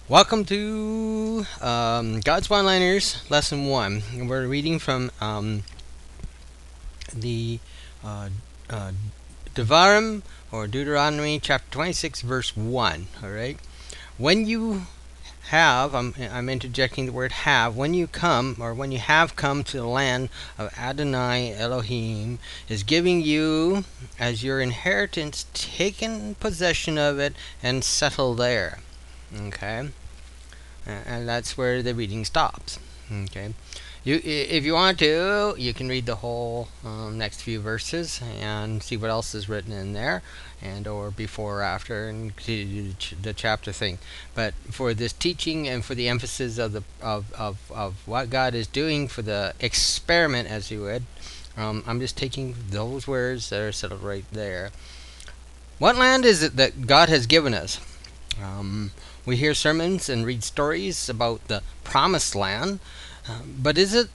Welcome to God's One-Liners, Lesson 1. We're reading from the uh, uh, Devarim, or Deuteronomy, chapter 26, verse 1. Alright? When you have, I'm interjecting the word have, when you come, or when you have come to the land of Adonai Elohim, is giving you as your inheritance, taken possession of it, and settle there. Okay? And that's where the reading stops. Okay, if you want to, you can read the whole next few verses and see what else is written in there, and or before or after, and do the chapter thing. But for this teaching and for the emphasis of the of what God is doing for the experiment, as you would, I'm just taking those words that are settled right there. What land is it that God has given us? Um, we hear sermons and read stories about the promised land, but is it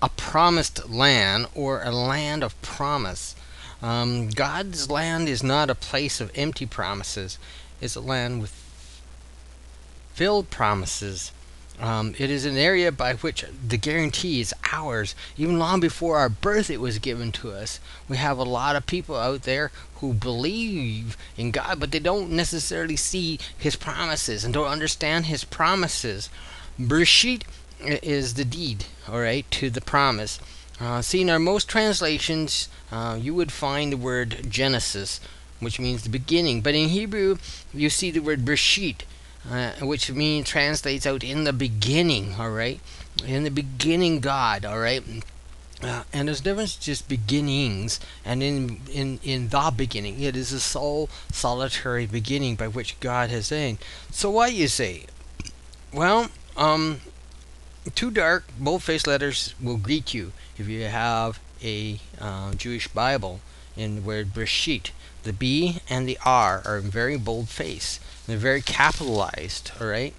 a promised land or a land of promise? God's land is not a place of empty promises, it's a land with filled promises. It is an area by which the guarantee is ours. Even long before our birth, it was given to us. We have a lot of people out there who believe in God, but they don't necessarily see His promises and don't understand His promises. Bereshit is the deed, all right, to the promise. See, in our most translations, you would find the word Genesis, which means the beginning. But in Hebrew, you see the word Bereshit, which means translates out in the beginning. All right, in the beginning, God. All right. And there's a difference just beginnings and in the beginning. It is a sole solitary beginning by which God has saying. So what you say? Well, two dark bold-faced letters will greet you if you have a Jewish Bible. In the word Bereshit, the B and the R are in very bold face. They're very capitalized. All right.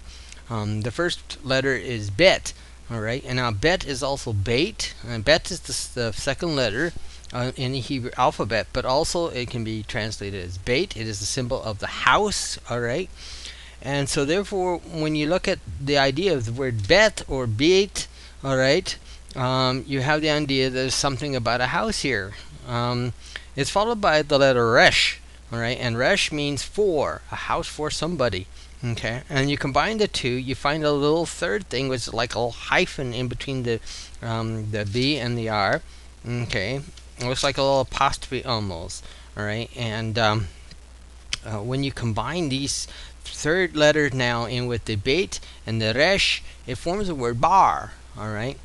The first letter is Bet. All right, and now Bet is also Bait. And Bet is the second letter in the Hebrew alphabet, but also it can be translated as Bait. It is the symbol of the house. All right. And so, therefore, when you look at the idea of the word Bet or Beit, all right, you have the idea there's something about a house here. It's followed by the letter Resh, all right, and Resh means for, a house for somebody. Okay, and you combine the two, you find a little third thing, which is like a little hyphen in between the B and the R. Okay, it looks like a little apostrophe almost. All right, and when you combine these third letter now in with the Beit and the Resh, it forms the word Bar. All right,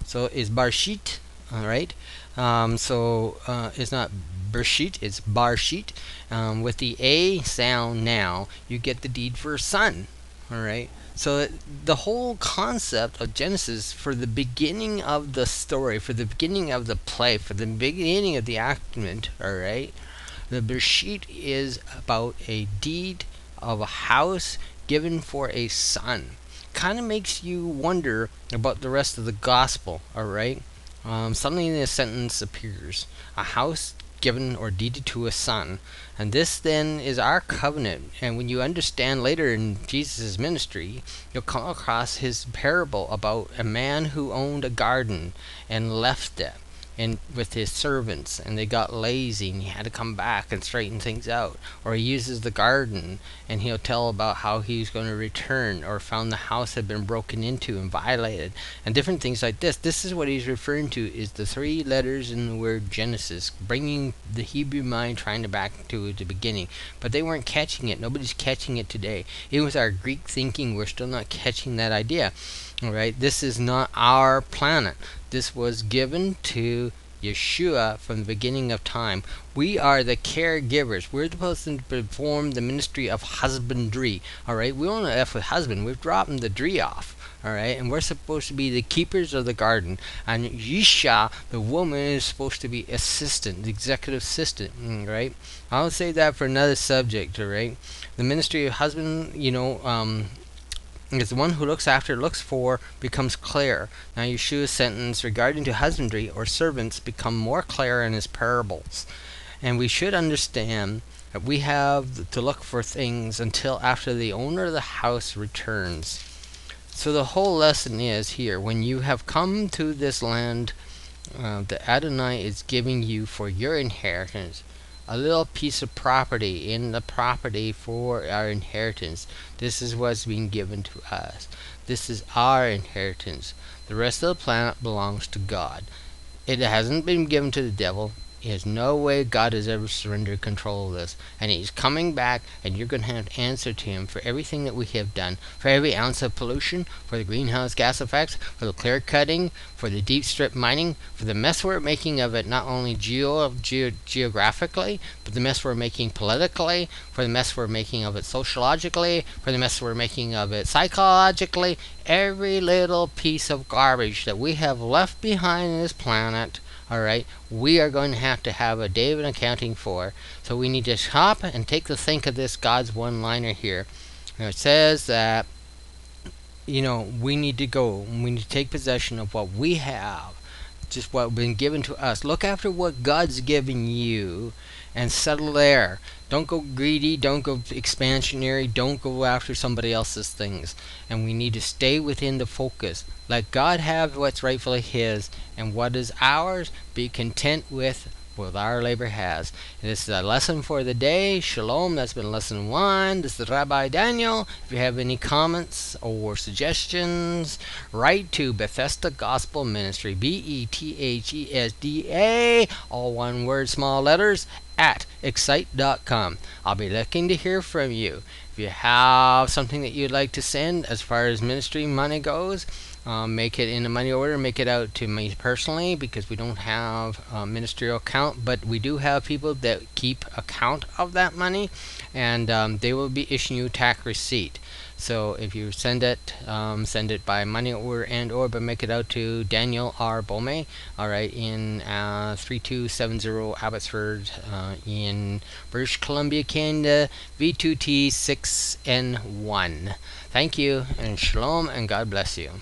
so it's Barshit. All right, it's not Bershit, it's Barshit. With the A sound now, you get the deed for son. All right, so the whole concept of Genesis, for the beginning of the story, for the beginning of the play, for the beginning of the actment, all right, the Bereshit is about a deed of a house given for a son. Kind of makes you wonder about the rest of the gospel, alright? Suddenly the sentence appears, a house given or deeded to a son. And this then is our covenant. And when you understand later in Jesus' ministry, you'll come across his parable about a man who owned a garden and left it and with his servants, and they got lazy and he had to come back and straighten things out. Or he uses the garden and he'll tell about how he's going to return, or found the house had been broken into and violated, and different things like this. This is what he's referring to, is the three letters in the word Genesis, bringing the Hebrew mind trying to back to the beginning. But they weren't catching it. Nobody's catching it today. Even with our Greek thinking, we're still not catching that idea. Alright, this is not our planet. This was given to Yeshua from the beginning of time. We are the caregivers. We're supposed to perform the ministry of husbandry. Alright, we don't know F with husband. We've dropped the dree off. Alright, and we're supposed to be the keepers of the garden. And Yisha, the woman, is supposed to be assistant, the executive assistant. Right? I'll say that for another subject. Alright, the ministry of husband, is the one who looks after, looks for, becomes clear. Now Yeshua's sentence regarding to husbandry or servants become more clear in his parables. And we should understand We have to look for things until after the owner of the house returns. So the whole lesson is here: when you have come to this land that Adonai is giving you for your inheritance, a little piece of property in the property for our inheritance. This is what's being given to us. This is our inheritance. The rest of the planet belongs to God. It hasn't been given to the devil. There's no way God has ever surrendered control of this. And he's coming back, and you're going to have to answer to him for everything that we have done. For every ounce of pollution, for the greenhouse gas effects, for the clear cutting, for the deep strip mining, for the mess we're making of it, not only geographically, but the mess we're making politically, for the mess we're making of it sociologically, for the mess we're making of it psychologically. Every little piece of garbage that we have left behind in this planet, alright, we are going to have a day of an accounting for. So we need to stop and take to think of this God's one-liner here. And it says that, we need to go, we need to take possession of what we have, just what has been given to us. Look after what God's given you and settle there. Don't go greedy, don't go expansionary, don't go after somebody else's things. And we need to stay within the focus. Let God have what's rightfully his, and what is ours, be content with what our labor has. And this is a lesson for the day. Shalom. That's been lesson 1. This is Rabbi Daniel. If you have any comments or suggestions, write to Bethesda Gospel Ministry, BETHESDA, all one word, small letters, at excite.com. I'll be looking to hear from you. If you have something that you'd like to send as far as ministry money goes, make it in a money order, make it out to me personally, because we don't have a ministerial account, but we do have people that keep account of that money, and they will be issuing you tax receipt. So if you send it by money order or but make it out to Daniel R. Bome, alright, in 3270 Abbotsford, in British Columbia, Canada, V2T6N1. Thank you, and shalom, and God bless you.